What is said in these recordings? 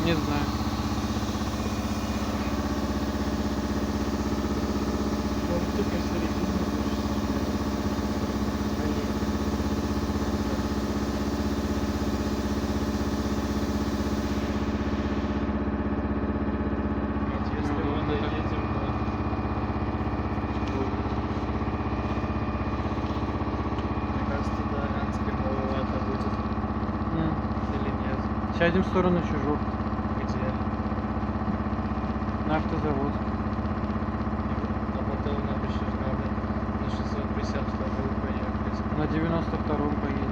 Не знаю. Он только середину Ведь если Ну, мы ладно, так. доедем мне кажется, до Арянской маловато будет. М. Или нет? Сядем в сторону Чужок. Где? На автозавод. А потом нам еще надо на 652 поехать. На 92-м поедем.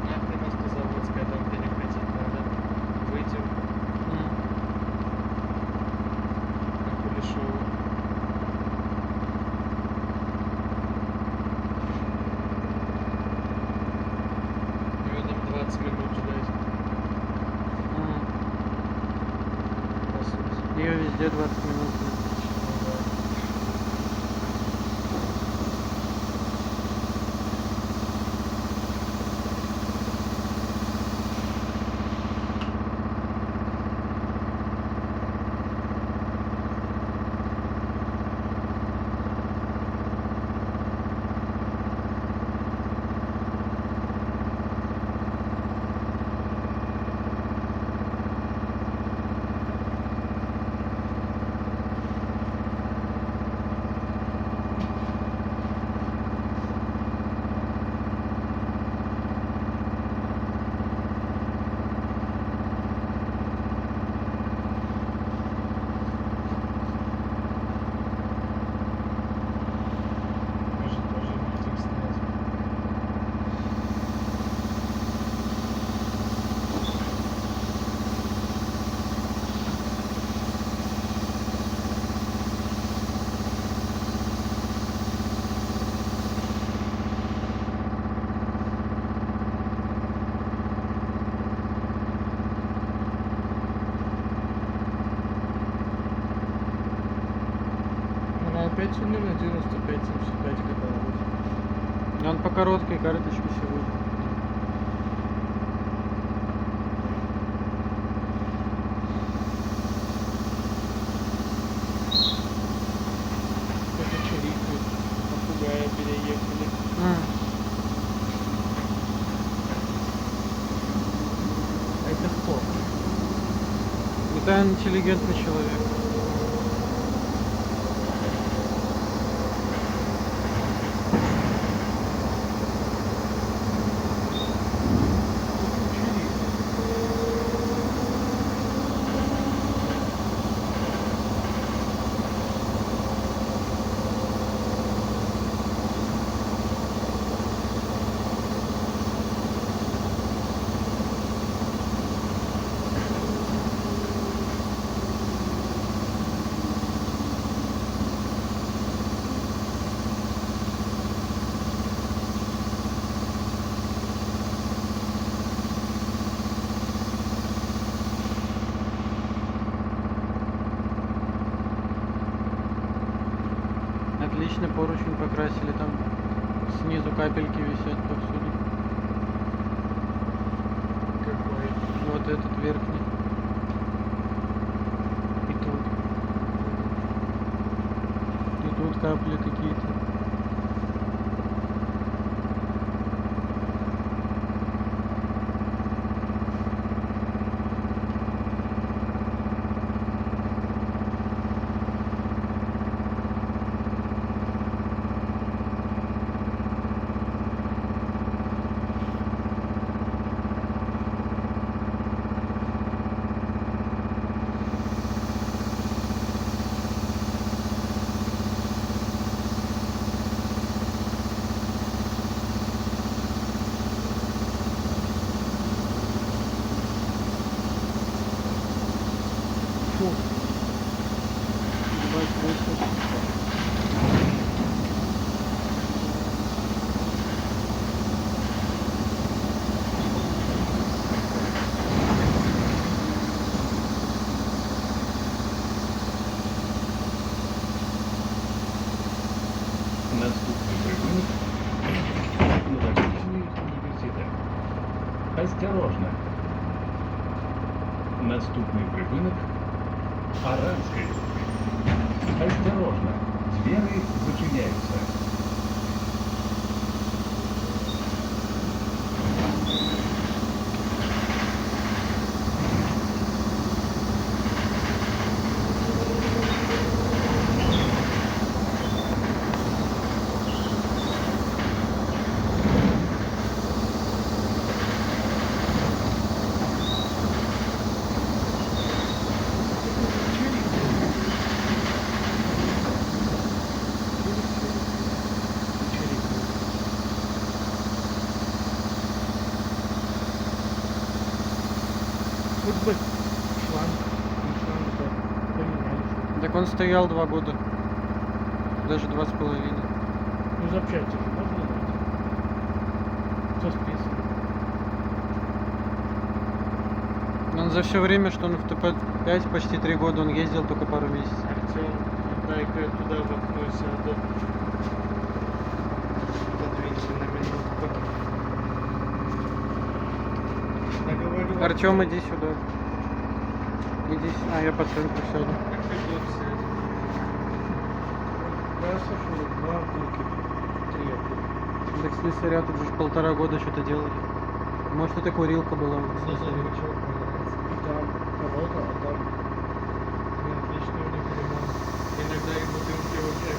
Нахрен Автозаводская, там переходить надо. Выйдем М. на Кулешову. Мне там 20 минут ждать, М. по сути. Ее везде 20 минут. Ну да. Может тоже митинг снять. Она опять сегодня на 95-75 каталась. Он по короткой карточке сегодня. Это чирикают. Попугая переехали. М. А это кто? Это интеллигентный человек. Отлично, поручень покрасили, там снизу капельки висят повсюду. Какой? Вот этот верхний. И тут. И тут капли какие-то. Осторожно. Наступний припинок Аранський. Осторожно. Двери зачиняються. Хоть бы шланг, шланг поменяли. Так он стоял 2 года. Даже 2,5. Ну запчасти же можно найти? Все списано. Он за все время, что он в ТП-5, почти 3 года, он ездил только пару месяцев. Артем, дай-ка я туда в окно сяду. Подвинься на минутку. Наговорю. Артем, иди сюда. Иди сюда. А, я по центру сяду. Как ты тут сядешь? Да, слушай, 2 окурки. 3 окурки. Так слесаря тут же ж 1,5 года что-то делали. Может, это курилка была у слесаря. И там кого-то, а там отличный у них ремонт. Иногда и бутылки вообще.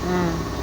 М.